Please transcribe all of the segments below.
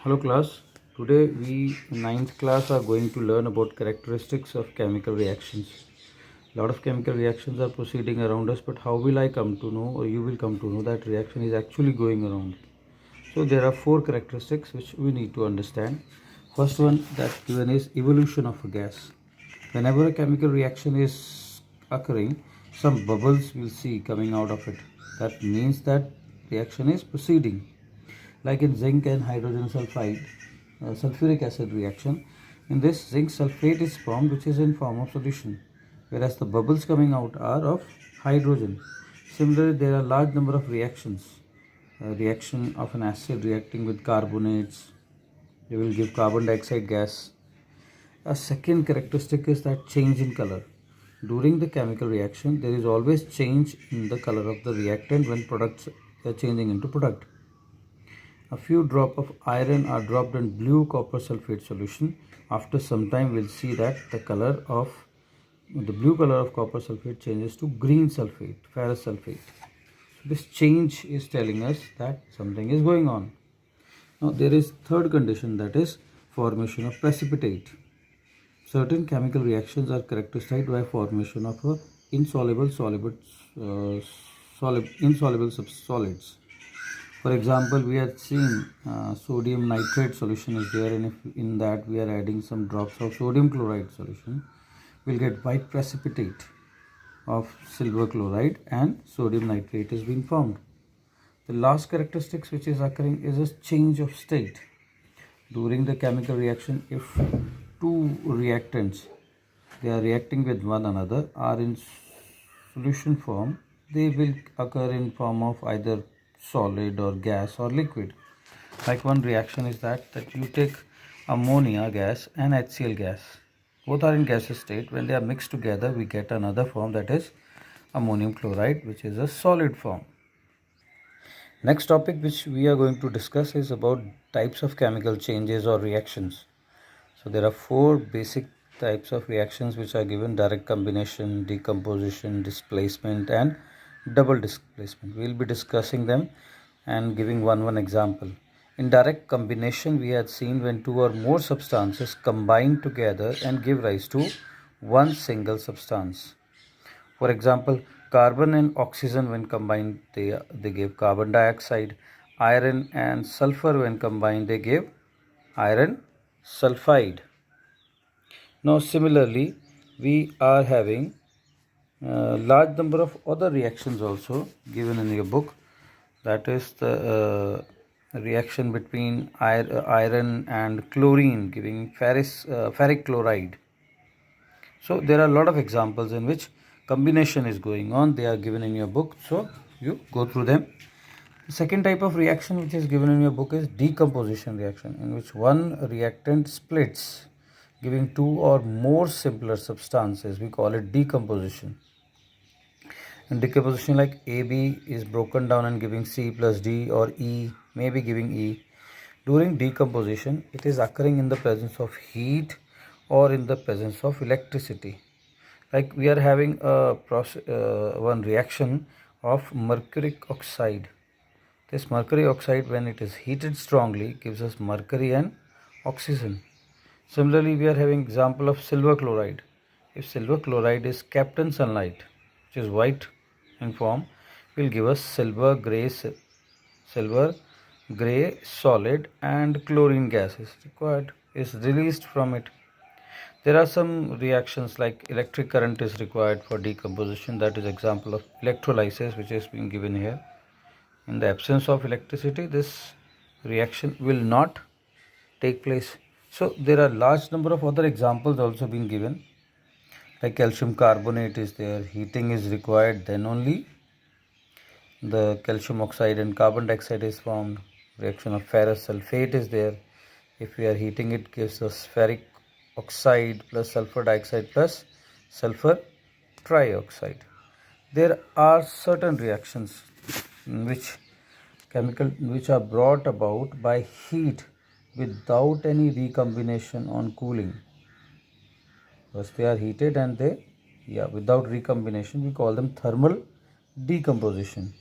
Hello class. Today we in ninth class are going to learn about characteristics of chemical reactions. A lot of chemical reactions are proceeding around us, but how will I come to know, or you will come to know, that reaction is actually going around? So there are four characteristics which we need to understand. First one that given is evolution of a gas. Whenever a chemical reaction is occurring, some bubbles will see coming out of it. That means that reaction is proceeding. Like in zinc and hydrogen sulfide, sulfuric acid reaction. In this, zinc sulfate is formed, which is in form of solution, whereas the bubbles coming out are of hydrogen. Similarly, there are large number of reactions. Reaction of an acid reacting with carbonates, they will give carbon dioxide gas. A second characteristic is that change in color. During the chemical reaction, there is always change in the color of the reactant when products are changing into product. A few drops of iron are dropped in blue copper sulfate solution. After some time, we'll see that the blue color of copper sulfate changes to green sulfate, ferrous sulfate. So this change is telling us that something is going on. Now there is third condition, that is formation of precipitate. Certain chemical reactions are characterized by formation of insoluble solids. For example, we are seeing sodium nitrate solution is there, and if in that we are adding some drops of sodium chloride solution, we'll get white precipitate of silver chloride and sodium nitrate is being formed. The last characteristics which is occurring is a change of state. During the chemical reaction, if two reactants, they are reacting with one another, are in solution form, they will occur in form of either solid or gas or liquid. Like one reaction is that you take ammonia gas and HCl gas. Both are in gaseous state. When they are mixed together, we get another form, that is ammonium chloride, which is a solid form. Next topic which we are going to discuss is about types of chemical changes or reactions. So there are four basic types of reactions which are given: direct combination, decomposition, displacement and double displacement. We will be discussing them and giving one example. In direct combination, we had seen when two or more substances combine together and give rise to one single substance. For example, carbon and oxygen when combined, they give carbon dioxide. Iron and sulfur when combined, they give iron sulfide. Now similarly, we are having a large number of other reactions also given in your book. That is the reaction between iron and chlorine giving ferric chloride. So there are a lot of examples in which combination is going on. They are given in your book, so you go through them. The second type of reaction which is given in your book is decomposition reaction, in which one reactant splits, giving two or more simpler substances. We call it decomposition. In decomposition, like AB is broken down and giving C plus D, or E may be giving E. During decomposition, it is occurring in the presence of heat or in the presence of electricity. Like we are having one reaction of mercuric oxide. This mercury oxide, when it is heated strongly, gives us mercury and oxygen. Similarly, we are having example of silver chloride. If silver chloride is kept in sunlight, which is white in form, will give us silver gray solid, and chlorine gas is required, is released from it. There are some reactions like electric current is required for decomposition. That is example of electrolysis, which is being given here. In the absence of electricity, this reaction will not take place. So there are large number of other examples also being given, like calcium carbonate is there. Heating is required, then only the calcium oxide and carbon dioxide is formed. Reaction of ferrous sulfate is there. If we are heating, it gives us ferric oxide plus sulfur dioxide plus sulfur trioxide. There are certain reactions which are brought about by heat without any recombination on cooling. First they are heated and without recombination, we call them thermal decomposition.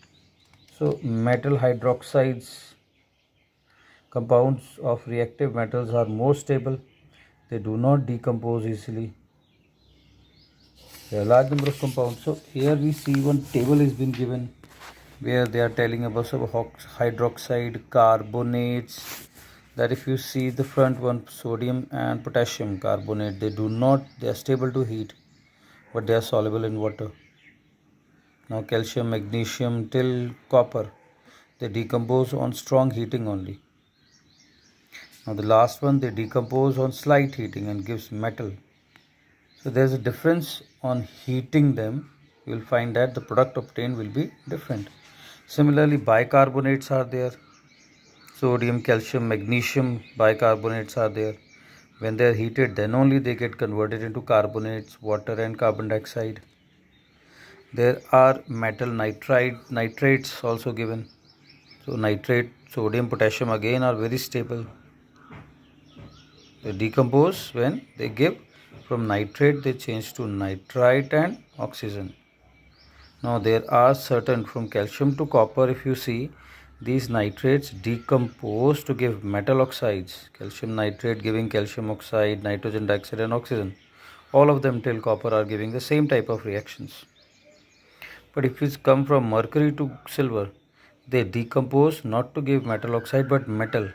So metal hydroxides Compounds of reactive metals are more stable. They do not decompose easily. There are a large number of compounds. So here we see one table has been given where they are telling about some hydroxide, carbonates. That if you see the front one, sodium and potassium carbonate, they are stable to heat, but they are soluble in water. Now calcium, magnesium till copper, they decompose on strong heating only. Now the last one, they decompose on slight heating and gives metal. So there is a difference on heating them. You will find that the product obtained will be different. Similarly, bicarbonates are there. Sodium, calcium, magnesium bicarbonates are there. When they are heated, then only they get converted into carbonates, water and carbon dioxide. There are metal nitrates also given. So nitrate, sodium, potassium again are very stable. They decompose when they give from nitrate, they change to nitrite and oxygen. Now there are certain from calcium to copper, if you see, these nitrates decompose to give metal oxides. Calcium nitrate giving calcium oxide, nitrogen dioxide and oxygen. All of them till copper are giving the same type of reactions. But if it's come from mercury to silver, they decompose not to give metal oxide but metal.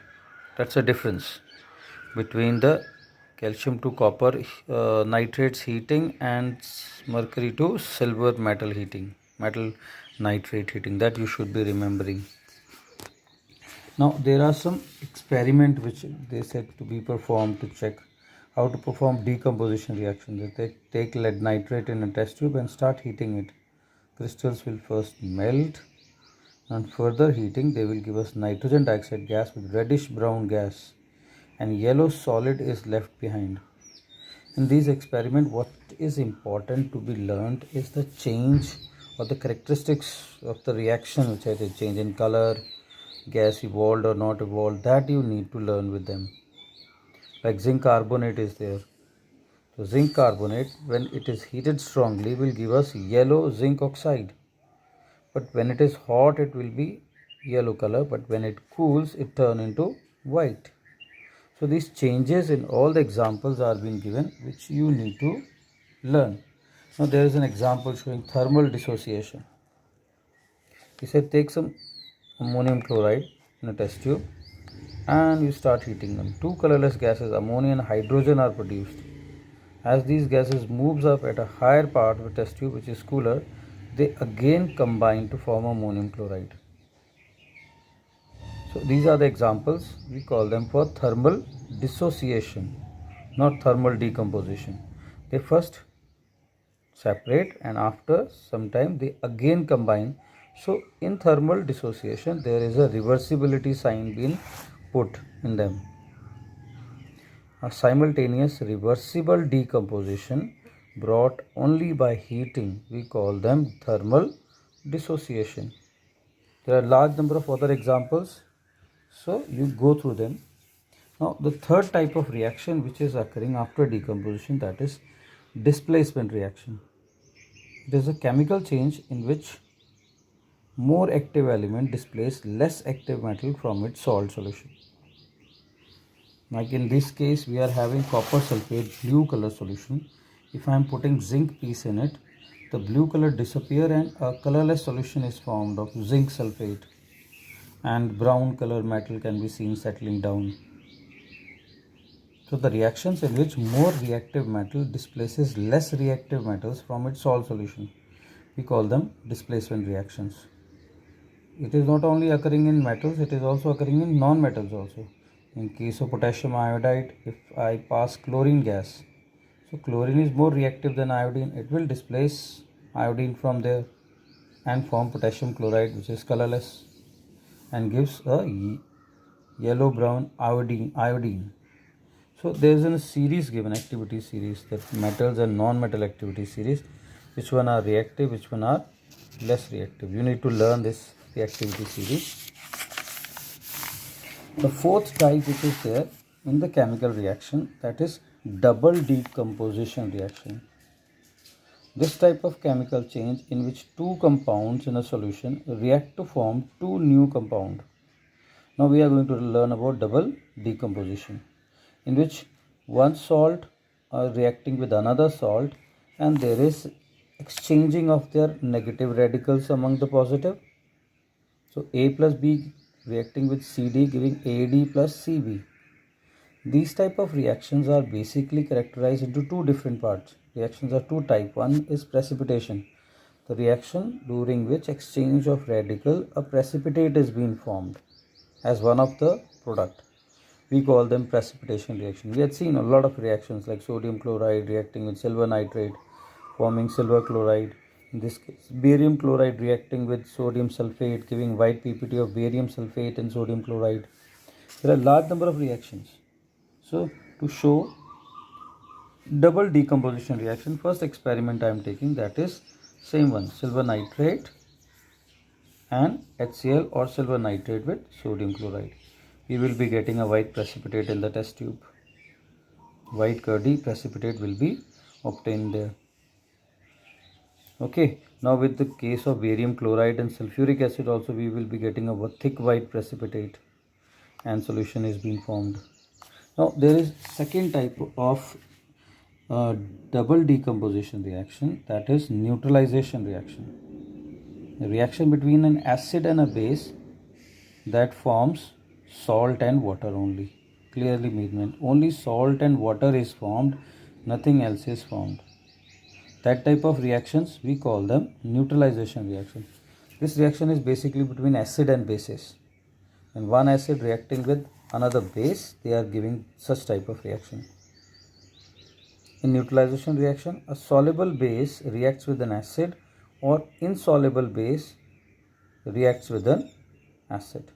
That's the difference between the calcium to copper nitrates heating and mercury to silver metal nitrate heating. That you should be remembering. Now there are some experiment which they said to be performed to check how to perform decomposition reaction. They take lead nitrate in a test tube and start heating it. Crystals will first melt, and further heating they will give us nitrogen dioxide gas with reddish brown gas, and yellow solid is left behind. In these experiments, what is important to be learned is the change or the characteristics of the reaction, which is a change in color, gas evolved or not evolved, that you need to learn with them. Like zinc carbonate is there. So zinc carbonate, when it is heated strongly, will give us yellow zinc oxide. But when it is hot, it will be yellow color. But when it cools, it turns into white. So these changes in all the examples are being given, which you need to learn. Now there is an example showing thermal dissociation. He said take some ammonium chloride in a test tube and you start heating them. Two colorless gases, ammonia and hydrogen, are produced. As these gases moves up at a higher part of the test tube, which is cooler, they again combine to form ammonium chloride. So these are the examples. We call them for thermal dissociation, not thermal decomposition. They first separate and after some time they again combine. So in thermal dissociation there is a reversibility sign being put in them. A simultaneous reversible decomposition brought only by heating, we call them thermal dissociation. There are a large number of other examples, so you go through them. Now the third type of reaction which is occurring after decomposition, that is displacement reaction. It is a chemical change in which more active element displace less active metal from its salt solution. Like in this case we are having copper sulfate blue color solution. If I am putting zinc piece in it, the blue color disappear and a colorless solution is formed of zinc sulfate, and brown color metal can be seen settling down. So the reactions in which more reactive metal displaces less reactive metals from its salt solution, we call them displacement reactions. It is not only occurring in metals, it is also occurring in non-metals also. In case of potassium iodide, if I pass chlorine gas, so chlorine is more reactive than iodine, it will displace iodine from there and form potassium chloride, which is colorless and gives a yellow brown iodine. So there is a series given, activity series, that metals and non-metal activity series, which one are reactive, which one are less reactive. You need to learn this reactivity series. The fourth type which is there in the chemical reaction, that is double decomposition reaction. This type of chemical change in which two compounds in a solution react to form two new compounds. Now we are going to learn about double decomposition, in which one salt are reacting with another salt and there is exchanging of their negative radicals among the positive. So A plus B reacting with CD giving AD plus CB. These type of reactions are basically characterized into two different parts. Reactions are two types. One is precipitation, the reaction during which exchange of radical a precipitate is being formed as one of the product. We call them precipitation reaction. We had seen a lot of reactions like sodium chloride reacting with silver nitrate forming silver chloride. In this case, barium chloride reacting with sodium sulfate giving white PPT of barium sulfate and sodium chloride. There are a large number of reactions. So to show double decomposition reaction, first experiment I am taking, that is same one, silver nitrate and HCl or silver nitrate with sodium chloride. We will be getting a white precipitate in the test tube. White curdy precipitate will be obtained there. Okay, now with the case of barium chloride and sulfuric acid also we will be getting a thick white precipitate and solution is being formed. Now there is second type of double decomposition reaction, that is neutralization reaction. A reaction between an acid and a base that forms salt and water only. Clearly meant only salt and water is formed, nothing else is formed. That type of reactions we call them neutralization reaction. This reaction is basically between acid and bases. When one acid reacting with another base, they are giving such type of reaction. In neutralization reaction, a soluble base reacts with an acid or insoluble base reacts with an acid.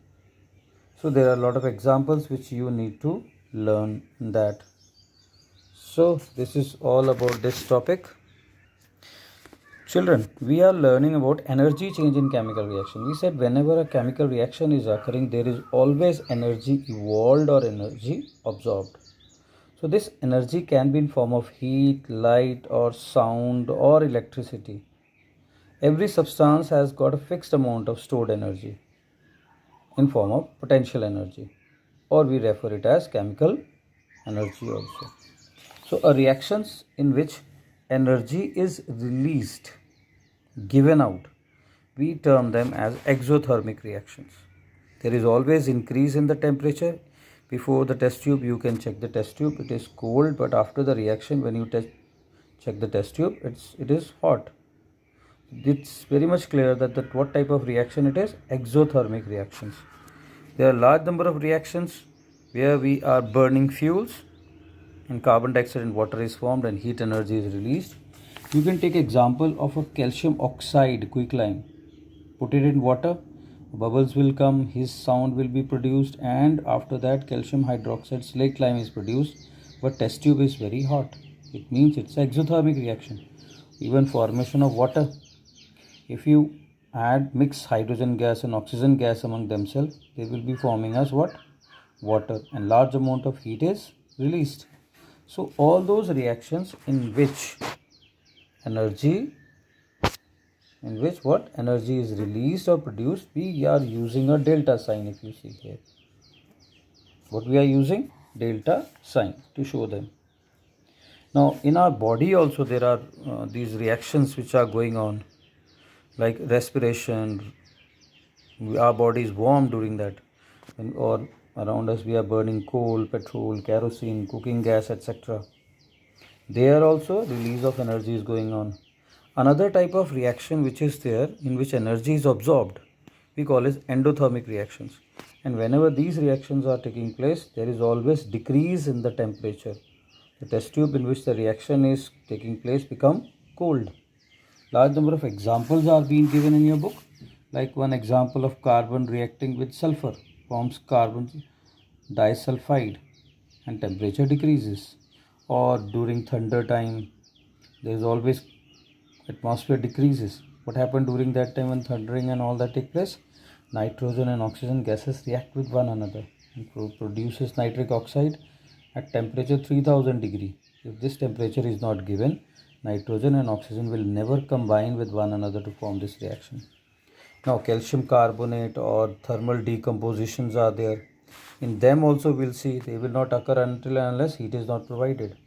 So there are a lot of examples which you need to learn in that. So this is all about this topic. Children, we are learning about energy change in chemical reaction. We said whenever a chemical reaction is occurring, there is always energy evolved or energy absorbed. So this energy can be in form of heat, light or sound or electricity. Every substance has got a fixed amount of stored energy in form of potential energy, or we refer it as chemical energy also. So a reactions in which energy is released, given out, we term them as exothermic reactions. There is always increase in the temperature. Before the test tube, you can check the test tube, it is cold, but after the reaction, when you check the test tube, it is hot. It's very much clear that what type of reaction it is, exothermic reactions. There are a large number of reactions where we are burning fuels and carbon dioxide and water is formed and heat energy is released. You can take example of a calcium oxide quicklime. Put it in water, bubbles will come, his sound will be produced, and after that calcium hydroxide slaked lime is produced, but test tube is very hot. It means it's an exothermic reaction. Even formation of water, if you mix hydrogen gas and oxygen gas among themselves, they will be forming as what? Water, and large amount of heat is released. So all those reactions in which energy is released or produced, we are using a delta sign. If you see here, what we are using? Delta sign to show them. Now in our body also there are these reactions which are going on, like respiration. Our body is warm during that, or around us we are burning coal, petrol, kerosene, cooking gas, etc. There also release of energy is going on. Another type of reaction which is there, in which energy is absorbed, we call it endothermic reactions. And whenever these reactions are taking place, there is always decrease in the temperature. The test tube in which the reaction is taking place become cold. Large number of examples are being given in your book. Like one example of carbon reacting with sulfur forms carbon disulfide and temperature decreases. Or during thunder time, there is always atmosphere decreases. What happened during that time when thundering and all that take place? Nitrogen and oxygen gases react with one another and produces nitric oxide at temperature 3000 degree. If this temperature is not given, nitrogen and oxygen will never combine with one another to form this reaction. Now calcium carbonate or thermal decompositions are there. In them also we'll see they will not occur until and unless heat is not provided.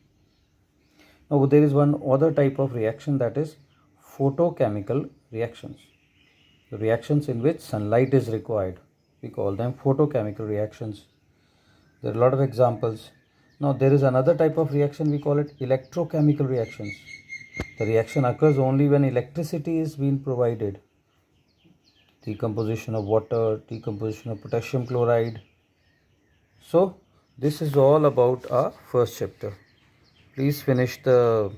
Now there is one other type of reaction, that is photochemical reactions. The reactions in which sunlight is required, we call them photochemical reactions. There are a lot of examples. Now there is another type of reaction, we call it electrochemical reactions. The reaction occurs only when electricity is being provided. Decomposition of water, decomposition of potassium chloride. So this is all about our first chapter. Please finish the